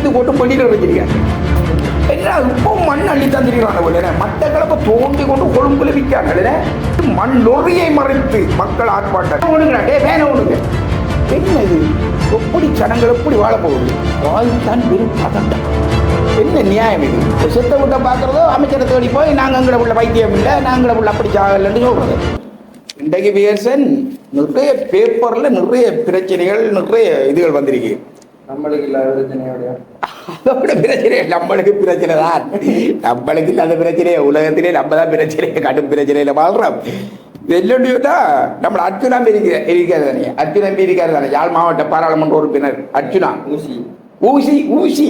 இழுத்து போட்டு பண்ணிட்டு வச்சிருக்காங்க. என்ன இப்போ மண் அள்ளித்தான் தெரியுறாங்க. மட்டக்களப்பை தோண்டி கொண்டு கொழும்புல விற்காங்க. மண் லொறியை மறைத்து மக்கள் ஆர்ப்பாட்டம் ஒண்ணுங்கிறாண்டே வேணை ஒண்ணுங்க. என்ன இது? எப்படி ஜனங்கள் எப்படி வாழ போகுது? வாழ்த்தான் வெறும் பதட்டம். என்ன நியாயம் இது? செத்த விட்ட பார்க்குறதோ அமைச்சரை தேடி போய் நாங்கள் எங்களை உள்ள வைத்தியம் இல்லை, நாங்களை உள்ள அப்படி சாகலன்னு சொல்றது. இன்றைக்கு வியர்சன் நிறைய பேப்பரில் நிறைய பிரச்சனைகள் நிறைய இதுகள் வந்திருக்கு. நம்மளுக்கு இல்லாத பிரச்சனையோட அதோட பிரச்சனை நம்மளுக்கு பிரச்சனை தான். நம்மளுக்கு இல்லாத பிரச்சனையே உலகத்திலே நம்ம தான் பிரச்சனை, கடும் பிரச்சனையில வாழ்றோம். வெள்ளோடியோட்டா நம்ம அர்ச்சுனா இருக்காது தானே, அர்ச்சுனா இருக்காரு தானே, யாழ் மாவட்ட பாராளுமன்ற உறுப்பினர் அர்ச்சுனா ஊசி ஊசி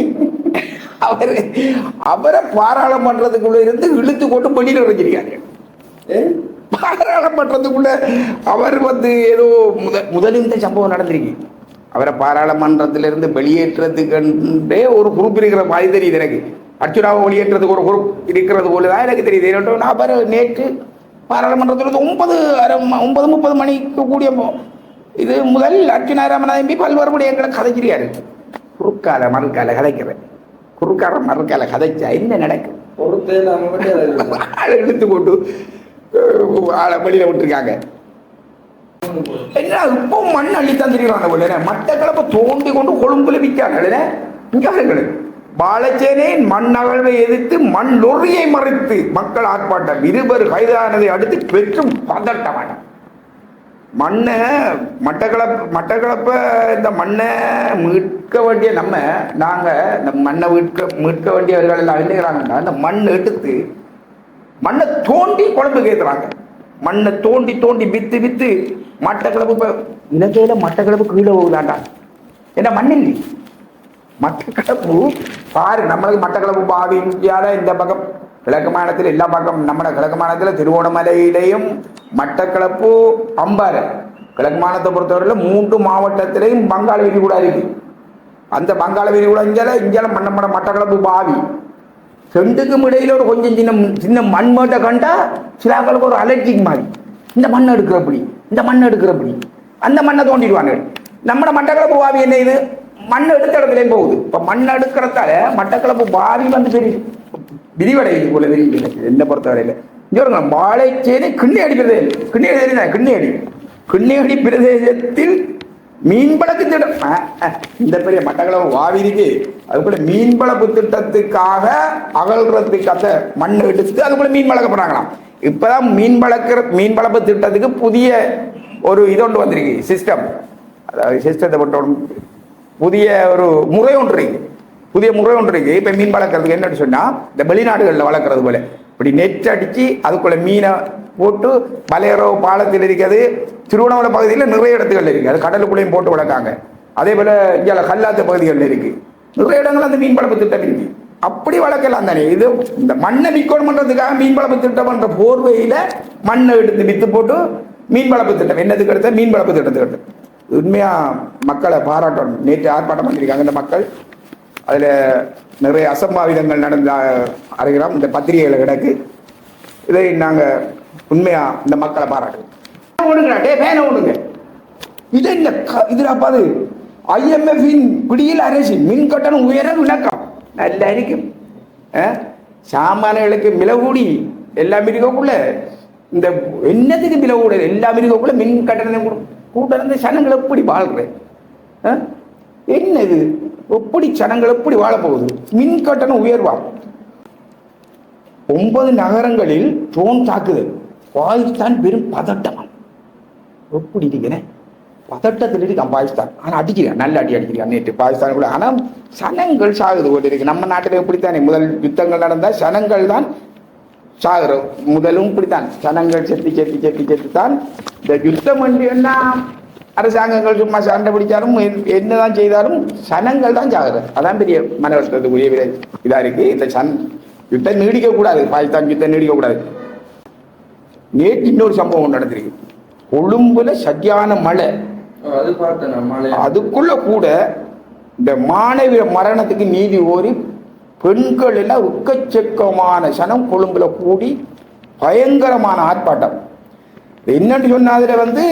அவரை பாராளுமன்றத்துக்குள்ள இருந்து இழுத்து கொண்டு வெளியில வச்சிருக்காரு. பாராளுமன்றத்துக்குள்ள அவர் ஏதோ முதல் இந்த சம்பவம் நடந்திருக்கு. அவரை பாராளுமன்றத்திலிருந்து வெளியேற்றதுக்கே ஒரு குரூப் இருக்கிற மாதிரி தெரியுது எனக்கு. அர்ச்சுனாவை வெளியேற்றதுக்கு ஒரு குரூப் இருக்கிறது போலதான் எனக்கு தெரியுது. அவர் நேற்று பாராளுமன்றத்தில் 9:30 மணிக்கு கூடிய இது முதல் அர்ச்சுனா ராமநாதன் பல்வேறு விடயங்களை கதைக்கிறாரு. குறுக்கால மறுக்கால கதைக்கிறேன். குறுக்கார மறுக்கால கதைச்சா என்ன நடக்கும்? இழுத்து போட்டு ஆளை வெளியில விட்டுருக்காங்க. என்ன இப்போ மண் அள்ளித்தான் தெரியுறாங்க. மட்டக்களப்பை தோண்டி கொண்டு கொழும்புல விற்காங்க. பாலச்சேனையின் மண் அகழ்வை எதிர்த்து மண் லொறியை மறைத்து மக்கள் ஆர்ப்பாட்டம். 20 கைதானதை அடுத்து பெற்றும் பதட்டமான மண்ணை மட்டக்களப்பை இந்த மண்ணை மீட்க வேண்டிய நாங்கள் இந்த மண்ணை மீட்க வேண்டியவர்கள் எல்லாம் என்னங்கிறாங்கன்னா, இந்த மண் எடுத்து மண்ணை தோண்டி குழம்புக்கு ஏற்றுறாங்க. மண்ணை தோண்டி தோண்டி வித்து வித்து மட்டக்களப்பு இப்போ இலங்கையில் மட்டக்களப்பு கீழே போகுதாண்டா. ஏன்னா மண் இல்லை. மட்டக்களப்பு பாரு, நம்மளுக்கு மட்டக்களப்பு பாவி இந்தியாவில் இந்த பக்கம் கிழக்கு மாநிலத்தில் எல்லா பக்கம் நம்ம கிழக்கு மாநிலத்தில் திருவோணமலையிலையும் மட்டக்களப்பு அம்பாறை கிழக்கு மாநிலத்தை பொறுத்தவரையில் 3 மாவட்டத்திலையும் பங்காள விரிகுடா இருக்கு. அந்த பங்காள விரிகுடா இஞ்சால மட்டக்களப்பு பாவி ரெண்டுக்கும் இடையில ஒரு கொஞ்சம் சின்ன சின்ன மண் மேட்டை கண்டா சிலாக்களுக்கு ஒரு அலர்ஜிக் மாதிரி. இந்த மண் எடுக்கிறப்படி இந்த மண் எடுக்கிறப்படி அந்த மண்ணை தோண்டிடுவாங்க. நம்ம மட்டக்களப்பு பாவி என்ன இது? மண் எடுத்த இடத்துலையும் போகுது. இப்போ மண் எடுக்கிறதால மட்டக்களப்பு பாவி பெரிய விரிவடையுது போல விரிவு. என்ன பொறுத்தவரையில் இங்கே வாழைச்சேரி கிண்ணியடி பிரதேசம், கிண்ணியடி பிரதேசத்தில் மீன்வளர்ப்பு திட்டம். இந்த பெரிய மட்டக்களப்பு வாவி இருக்கு. அதுக்குள்ள மீன்வளர்ப்பு திட்டத்துக்காக அகழ்றதுக்கு அந்த மண் எடுத்து அதுக்குள்ள மீன் வளர்க்க போறாங்களாம். இப்பதான் மீன்வளர்ப்பு திட்டத்துக்கு புதிய ஒரு இதொன்று வந்திருக்கு, சிஸ்டம். அதாவது சிஸ்டத்தை மட்டும் புதிய ஒரு முறை ஒன்று இருக்கு. இப்ப மீன் வளர்க்கறதுக்கு என்னன்னு சொன்னா, இந்த வெளிநாடுகளில் வளர்க்கறது போல இப்படி நெட் அடிச்சு அதுக்குள்ள மீனை போட்டு மலையரோ பாலத்தில் இருக்கிறது. திருவண்ணாமலை பகுதியில் நிறைய இடத்துகள் இருக்கு. அது கடலுக்குள்ளேயும் போட்டு வளர்க்காங்க. அதே போல இங்கே கல்லாத்த பகுதிகளில் இருக்கு. நிறைய இடங்கள் அந்த மீன் வளர்ப்பு திட்டம் இருக்கு. அப்படி வளர்க்கலாம் தானே. இது இந்த மண்ணை விற்கணும் பண்றதுக்காக மீன் வளர்ப்பு திட்டம் என்ற போர்வையில மண்ணை எடுத்து வித்து போட்டு மீன் வளர்ப்பு திட்டம் என்னதுக்கு எடுத்த மீன் வளர்ப்பு திட்டத்துக்கு எடுத்து உண்மையா மக்களை பாராட்டணும். நேற்று ஆர்ப்பாட்டம் பண்ணியிருக்காங்க இந்த மக்கள். அதுல நிறைய அசம்பாவிதங்கள் நடந்த அறிகிறோம். இந்த பத்திரிகைகளை கிடக்கு. இதை நாங்க உண்மையா இந்த மக்களை பாராட்டுறோம். இது என்ன இதுப்பாது IMF-இன் பிடியில் அரசு மின் கட்டணம் உயர விளக்கம் நல்லா இருக்கும். சாமான்களுக்கு மிளகூடி எல்லாம் இருக்கக்குள்ள இந்த என்னதுக்கு மிளகூட எல்லாம் இருக்கக்குள்ள மின் கட்டணம் கூட்ட சனங்கள் எப்படி வாழ்றேன்? என்னது எப்படி சனங்கள் எப்படி வாழ போகுது? மின் கட்டணம் உயர்வா? 9 நகரங்களில் ட்ரோன் தாக்குதல். பாகிஸ்தான் பெரும் பதட்டம். எப்படி இருக்கிறேன்? பதட்டத்தில் இருக்கான் பாகிஸ்தான். ஆனால் அடிக்கிறான், நல்ல அடிக்கிறான் நேற்று பாகிஸ்தானுக்குள்ள. ஆனால் சனங்கள் சாகுது போல இருக்கு. நம்ம நாட்டில் எப்படித்தானே முதல் யுத்தங்கள் நடந்தால் சனங்கள் தான் சாகுறோம். முதலும் இப்படித்தான் சனங்கள் செத்து தான் இந்த யுத்தம் என்ன அரசாங்கங்கள் சும்மா சண்டை பிடிச்சாலும் என்னதான் செய்தாலும் சனங்கள் தான் சாகுறது. அதான் பெரிய மன வருத்தத்துக்குரிய இதா இருக்கு. இந்த யுத்தம் நீடிக்க கூடாது. பாகிஸ்தான் யுத்தம் நீடிக்க கூடாது. நேற்று இன்னொரு சம்பவம் நடந்திருக்கு. கொழும்புல சரியான மழை. அதுக்குள்ள கூட இந்த மாணவிய மரணத்துக்கு நீதி கோரி பெண்கள் எல்லாம் உக்கச்சக்கமான சனம் கொழும்புல கூடி பயங்கரமான ஆர்ப்பாட்டம். என்னன்னு சொன்ன அதுல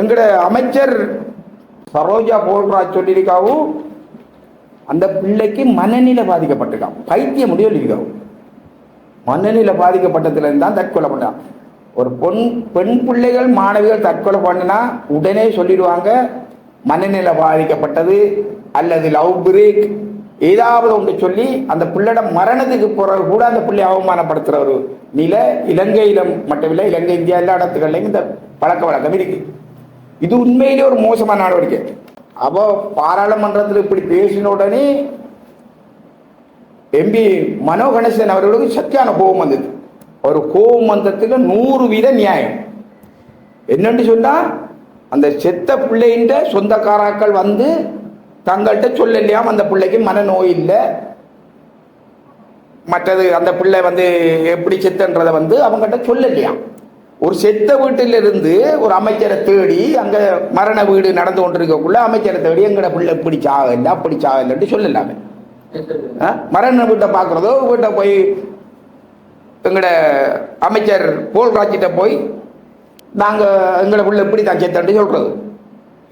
எங்கட அமைச்சர் சரோஜா போல்ராஜ் சொல்லியிருக்காவும் அந்த பிள்ளைக்கு மனநிலை பாதிக்கப்பட்டிருக்கான், பைத்தியம் முடியலிருக்கான். மனநிலை பாதிக்கப்பட்டதுலேருந்து தான் தற்கொலை பண்ணான். ஒரு பெண் பிள்ளைகள் மாணவிகள் தற்கொலை பண்ணினா உடனே சொல்லிடுவாங்க மனநிலை பாதிக்கப்பட்டது அல்லது லவ் பிரேக் ஏதாவது ஒன்று சொல்லி அந்த பிள்ளைட மரணத்துக்கு பிறகு கூட அந்த பிள்ளை அவமானப்படுத்துகிற ஒரு நிலை இலங்கையில மட்டுமில்லை, இலங்கை இந்தியா எல்லா இடத்துக்கள்லையும் இந்த பழக்க வழக்கம் இருக்கு. இது உண்மையிலே ஒரு மோசமான நடவடிக்கை. அப்போ பாராளுமன்றத்தில் இப்படி பேசின உடனே எம்பி மனோ கணேசன் அவர்களுக்கு சத்தியான கோபம் வந்தது. ஒரு கோபம் வந்ததுக்கு 100% நியாயம். என்னன்னு சொன்னா அந்த செத்த பிள்ளைன்ற சொந்தக்காராக்கள் வந்து தங்கள்கிட்ட சொல்லலையாம் அந்த பிள்ளைக்கு மனநோய் இல்லை, மற்றது அந்த பிள்ளை வந்து எப்படி செத்தன்றதை வந்து அவங்ககிட்ட சொல்லலையாம். ஒரு செத்த வீட்டிலிருந்து ஒரு அமைச்சரை தேடி அங்கே மரண வீடு நடந்து கொண்டிருக்கக்குள்ள அமைச்சரை தேடி எங்கட பிள்ளை இப்படி சாகல அப்படி சாகலன்ட்டு சொல்லலாமே. மரண வீட்டை பார்க்குறதோ வீட்டை போய் எங்கட அமைச்சர் போல்ராஜிட்ட போய் நாங்கள் எங்களை பிள்ளை இப்படி தான் செத்தன்ட்டு சொல்கிறது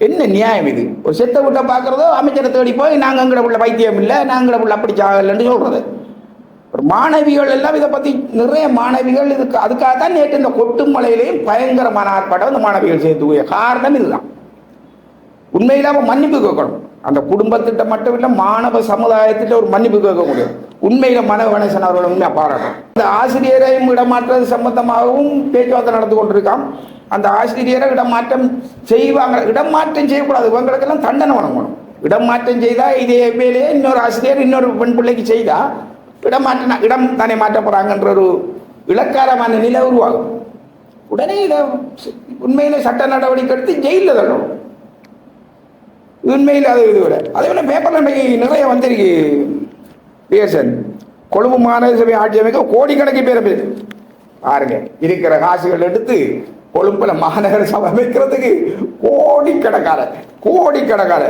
என்ன நியாயம் இது? ஒரு செத்த வீட்டை பார்க்குறதோ அமைச்சரை தேடி போய் நாங்கள் எங்கட பிள்ளை வைத்தியம் இல்லை நாங்கள பிள்ளை அப்படி சாகலன்னு சொல்கிறது. ஒரு மாணவிகள் எல்லாம் இதை பற்றி நிறைய மாணவிகள் இதுக்கு அதுக்காகத்தான் நேற்று இந்த கொட்டுமலையிலையும் பயங்கரமான ஆர்ப்பாட்டம் இந்த மாணவிகள் செய்யக்கூடிய காரணம் இதுதான். உண்மையில்லாம மன்னிப்பு கேட்கணும். அந்த குடும்பத்திட்ட மட்டும் இல்லை மாணவ சமுதாயத்திட்ட ஒரு மன்னிப்பு கேட்க முடியும். உண்மையில மனோ கணேசன் அவர்கள் உண்மையா பாராட்டும். இந்த ஆசிரியரையும் இடமாற்றது சம்பந்தமாகவும் பேச்சுவார்த்தை நடந்து கொண்டிருக்கான். அந்த ஆசிரியரை இடமாற்றம் செய்வாங்க, இடமாற்றம் செய்யக்கூடாது, இவங்களுக்கெல்லாம் தண்டனை வழங்கணும். இடமாற்றம் செய்தா இதே வேலையே இன்னொரு ஆசிரியர் இன்னொரு பெண் பிள்ளைக்கு செய்தா இடம் தானே மாற்ற போறாங்கன்ற ஒரு இலக்காரமான நிலை உருவாகும். உடனே இதை உண்மையில சட்ட நடவடிக்கை எடுத்து ஜெயிலில் தள்ளணும். உண்மையில் அது இது விட அதே போல பேப்பர்ல நிறைய வந்திருக்கு. பேசன் கொழும்பு மாநகர சபை ஆட்சி அமைக்க கோடிக்கணக்கு பேர் பாருங்க, இருக்கிற காசுகள் எடுத்து கொழும்புல மாநகர சபை அமைக்கிறதுக்கு கோடிக்கணக்கான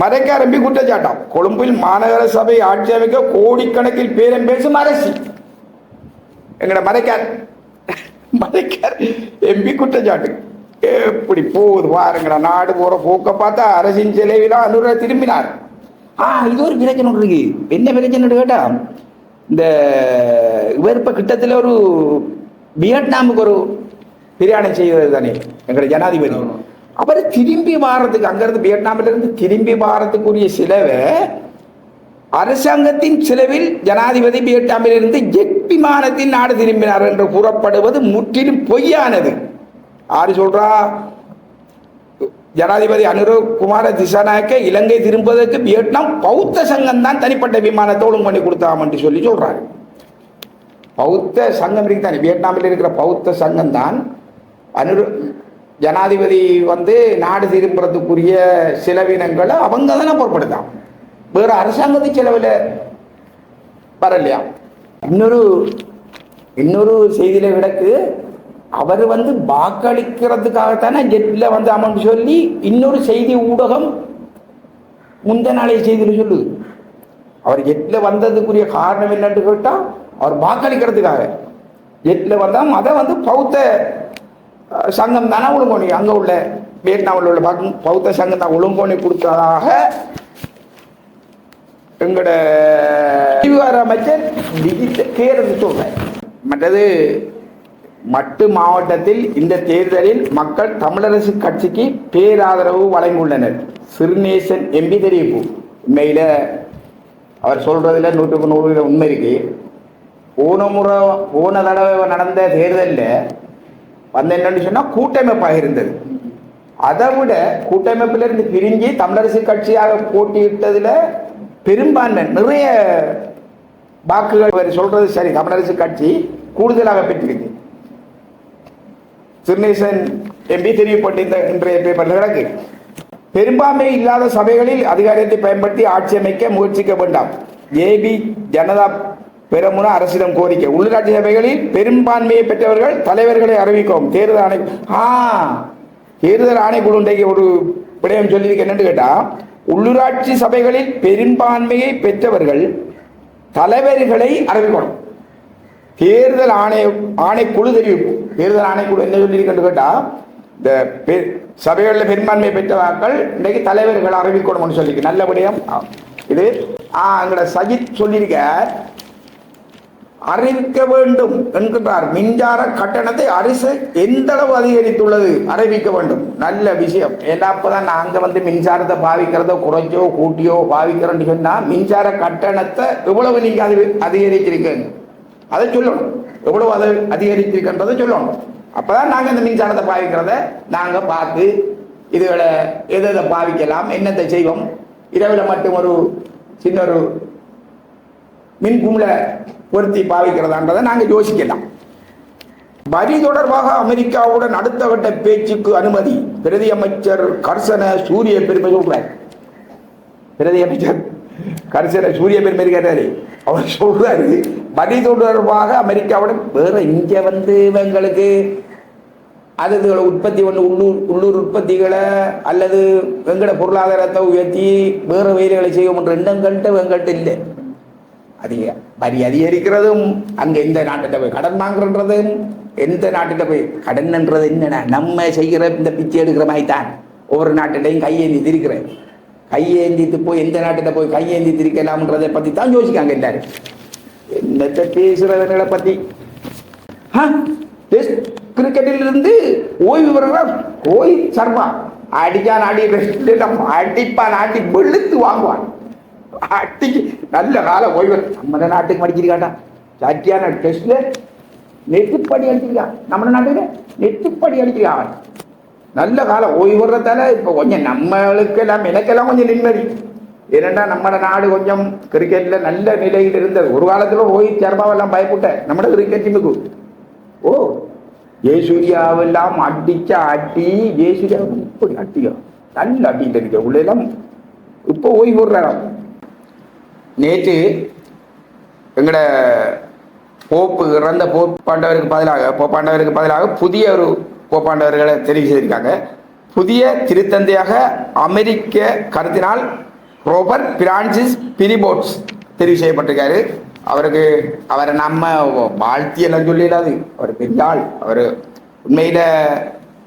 மறைக்காரம்பி குற்றச்சாட்டம். கொழும்பில் மாநகர சபை ஆட்சி அமைக்க கோடிக்கணக்கில் பேரம் பேசும் அரசு. எங்கட மறைக்கார் எம்பி குற்றச்சாட்டு எப்படி போகுது பாருங்கடா. நாடு போற போக்க பார்த்தா அரசின் செலவிலாம் அனுர திரும்பினார். இது ஒரு பிரச்சனை இருக்கு. என்ன பிரச்சனை கேட்டா இந்த இவர் இப்ப கிட்டத்தில் ஒரு வியட்நாமுக்கு ஒரு பிரயாணம் செய்வது தானே எங்கட ஜனாதிபதி. அவர் திரும்பி வாரத்துக்கு அங்கிருந்து வியட்நாமில இருந்து திரும்பி வாரத்துக்குரிய செலவை அரசாங்கத்தின் செலவில் ஜனாதிபதி வியட்நாமில் இருந்து ஜெட் விமானத்தின் நாடு திரும்பினார் என்று கூறப்படுவது முற்றிலும் பொய்யானது. யாரு சொல்றா? ஜனாதிபதி அனுரகுமார திசாநாயக்க இலங்கை திரும்புவதற்கு வியட்நாம் பௌத்த சங்கம் தான் தனிப்பட்ட விமானத்தை ஒழுங்கு பண்ணி கொடுத்தாம் என்று சொல்லி சொல்றாரு. பௌத்த சங்கம் இருக்கு தானே, வியட்நாமில் இருக்கிற பௌத்த சங்கம் தான் ஜனாதிபதி வந்து நாடு திரும்புறதுக்குரிய செலவினங்களை அவங்க தானே பொருட்படுத்தான், வேற அரசாங்கத்தின் செலவில் வரலையா. இன்னொரு செய்தியில கிடக்கு, அவர் வந்து வாக்களிக்கிறதுக்காகத்தானே ஜெட்ல வந்து அமௌண்ட் சொல்லி இன்னொரு செய்தி ஊடகம் முந்த நாளைய செய்தியில் சொல்லுது. அவர் ஜெட்ல வந்ததுக்குரிய காரணம் என்னன்னு கேட்டா அவர் வாக்களிக்கிறதுக்காக ஜெட்ல வந்தா அதை வந்து பௌத்த சங்கம் தானே ஒழுங்கோணி, அங்க உள்ள வியட்நாமில் உள்ள பௌத்த சங்கம் தான் ஒழுங்கோணி கொடுத்ததாக எங்களோட விவகார அமைச்சர் பேருந்து சொல்றார். மற்றது மட்டு மாவட்டத்தில் இந்த தேர்தலில் மக்கள் தமிழரசு கட்சிக்கு பேராதரவு வழங்கியுள்ளனர். சிறுநேசன் எம்பி தெரிவிப்பு. உண்மையில அவர் சொல்றதுல 100% உண்மை இருக்கு. போன தடவை நடந்த தேர்தலில் வந்து என்னன்னு சொன்னா கூட்டமைப்பாக இருந்தது. அதை விட கூட்டமைப்பிலிருந்து பிரிஞ்சு தமிழரசு கட்சியாக போட்டியிட்டதுல பெரும்பான்மை நிறைய வாக்குகள் சொல்றது சரி, தமிழரசு கட்சி கூடுதலாக பெற்றிருக்கு. சிறுநேசன் எம்பி தெரிவிப்பட்ட இன்றைய பேப்பர்ல கிடக்கு. பெரும்பான்மை இல்லாத சபைகளில் அதிகாரத்தை பயன்படுத்தி ஆட்சி அமைக்க முயற்சிக்க வேண்டாம். ஏபி ஜனதா பெரமுன அரசிடம் கோரிக்கை. உள்ளூராட்சி சபைகளில் பெரும்பான்மையை பெற்றவர்கள் தலைவர்களை அறிவிக்கும். தேர்தல் ஆணைக்குழு ஒரு விடயம் சொல்லி என்னன்னு கேட்டா, உள்ளூராட்சி சபைகளில் பெரும்பான்மையை பெற்றவர்கள் தலைவர்களை அறிவிக்கணும். தேர்தல் ஆணைக்குழு தெரிவிப்பு. தேர்தல் ஆணைக்குழு என்ன சொல்லி கேட்டா, இந்த சபைகளில் பெரும்பான்மை பெற்றவர்கள் இன்றைக்கு தலைவர்கள் அறிவிக்கணும்னு சொல்லி நல்ல விடயம். இது எங்கட சஜித் சொல்லியிருக்க அறிவிக்க வேண்டும் என்கின்றார். மின்சார கட்டணத்தை அரசு எந்த அளவு அதிகரித்துள்ளது அறிவிக்க வேண்டும். நல்ல விஷயம். ஏன்னா அப்பதான் நாங்க மின்சாரத்தை பாவிக்கிறதோ குறைச்சோ கூட்டியோ பாவிக்கிறோம்னு சொன்னா மின்சார கட்டணத்தை எவ்வளவு நீங்க அதிகரிச்சிருக்கீங்க அதை சொல்லணும். எவ்வளவு அதை அதிகரிச்சிருக்கின்றதை சொல்லணும். அப்பதான் நாங்க இந்த மின்சாரத்தை பாவிக்கிறத நாங்க பார்த்து இதுகளை எதை பாவிக்கலாம், என்னத்தை செய்வோம். இரவில் மட்டும் ஒரு சின்ன ஒரு மின் கும்ல பொருத்தி பாவிக்கிறதான்றதை நாங்கள் யோசிக்கலாம். வரி தொடர்பாக அமெரிக்காவுடன் அடுத்த கட்ட பேச்சுக்கு அனுமதி. பிரதி அமைச்சர் கர்சன சூரிய பெருமை சொல்றார். பிரதி அமைச்சர் கர்சன சூரிய பெருமை கேட்டாரு. அவர் சொல்றாரு வரி தொடர்பாக அமெரிக்காவுடன் வேற இங்க இவங்களுக்கு அதுகளை உற்பத்தி உள்ளூர் உற்பத்திகளை அல்லது வெங்கட பொருளாதாரத்தை உயர்த்தி வேற வேலைகளை செய்வோம் என்ற எண்ணம் கண்டு வெங்கட்ட இல்லை. வரி அதிகரிக்கிறதும் அங்க எந்த நாட்டிட்ட போய் கடன் வாங்குறதும் எந்த நாட்டிட்ட போய் கடன்ன்றது என்னன்னா நம்ம செய்கிற இந்த பிச்சை எடுக்கிற மாதிரி தான் ஒவ்வொரு நாட்டிலையும் கையேந்தி திரிக்கிறேன். கையேந்தித்து போய் எந்த நாட்டிட்ட போய் கையேந்தி திரிக்கலாம்ன்றதை பத்தி தான் யோசிக்காங்க எல்லாரும். என்னத்தை பேசுறவர்களை பத்தி கிரிக்கெட்டில் இருந்து ஓய்வு பெறுகிறார் ரோஹித் சர்மா. அடிக்கான் அடி அடிப்பான் ஆட்டி வெளுத்து வாங்குவான். அட்டிக்கு நல்ல கால ஓய்வு. நம்ம நாட்டுக்கு மடிச்சிருக்காண்டா சாட்டியான டெஸ்ட்ல நெட்டுப்படி அடிச்சிருக்கான். நம்ம நாட்டுக்கு நெட்டுப்படி அடிச்சிருக்கான். நல்ல காலம் ஓய்வு வர்றதால இப்ப கொஞ்சம் நம்மளுக்கு எல்லாம் எனக்கெல்லாம் கொஞ்சம் நிம்மதி. ஏனென்றா நம்ம நாடு கொஞ்சம் கிரிக்கெட்ல நல்ல நிலையில் இருந்தது. ஒரு காலத்துல ரோஹித் சர்மாவெல்லாம் பயப்பட்டேன் நம்ம கிரிக்கெட் டீமுக்கு. ஓ ஜெயசூர்யாவெல்லாம் அடிச்ச அடி ஜெயசூர்யா இப்படி அட்டியோ நல்ல அடிட்டு இருக்க உள்ள எல்லாம் இப்போ ஓய்வு வர்றாராம். நேற்று எங்கட இறந்த போப்பாண்டவருக்கு பதிலாக புதிய ஒரு போப்பாண்டவர்களை தெரிவு செய்திருக்காங்க. புதிய திருத்தந்தையாக அமெரிக்க கருத்தினால் ரோபர்ட் பிரான்சிஸ் பிரிபோட்ஸ் தெரிவு செய்யப்பட்டிருக்காரு. அவரை நம்ம வாழ்த்தியெல்லாம் சொல்லிடாது. அவர் பெரிய ஆள். அவர் உண்மையில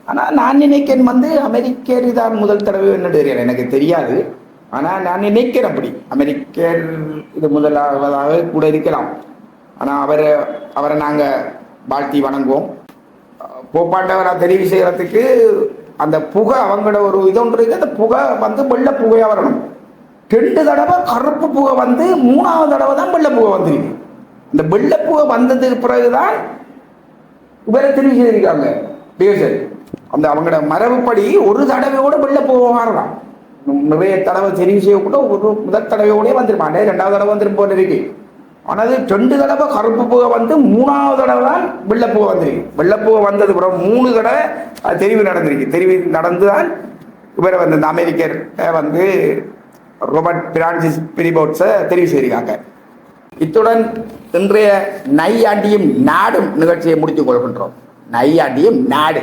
ஆனா நான் நினைக்கிறேன் அமெரிக்கர் தான் முதல் தடவை என்ன எனக்கு தெரியாது. ஆனா நான் நினைக்கிறேன் அப்படி அமெரிக்கர் இது முதலாவதாக கூட இருக்கலாம். ஆனா அவரை நாங்க வாழ்த்தி வணங்குவோம். போப்பாண்டவரை தெரிவு செய்யறதுக்கு அந்த புகை அவங்களோட ஒரு இதொன்று இருக்கு. அந்த புகை வெள்ளை புகையா வரணும். 2 தடவை கருப்பு புகை 3ஆவது தடவை தான் வெள்ளை புகை வந்துருக்கு. இந்த வெள்ளை புகை வந்ததுக்கு பிறகுதான் இவரை தெரிவு செய்திருக்காங்க. அந்த அவங்களோட மரபுப்படி ஒரு தடவையோட வெள்ளை புகை வரலாம். நிறைய தடவை தெரிவு செய்யக்கூட ஒரு முதல் தடவையோட வந்துருப்பாங்க. 2வது தடவை வந்துரும் போல இருக்கு. ஆனால் 2 தடவை கருப்பு புகை 3ஆவது தடவை தான் வெள்ளை புகை வந்திருக்கு. வெள்ளை புகை வந்தது பிறகு 3 தடவை தெரிவு நடந்திருக்கு. தெரிவு நடந்துதான் இவரை இந்த அமெரிக்கர் ரோபர்ட் பிரான்சிஸ் பிரிபோட்ஸை தெரிவு செய்திருக்காங்க. இத்துடன் இன்றைய நையாண்டியும் நாடும் நிகழ்ச்சியை முடித்துக் கொள்கின்றோம். நையாண்டியும் நாடு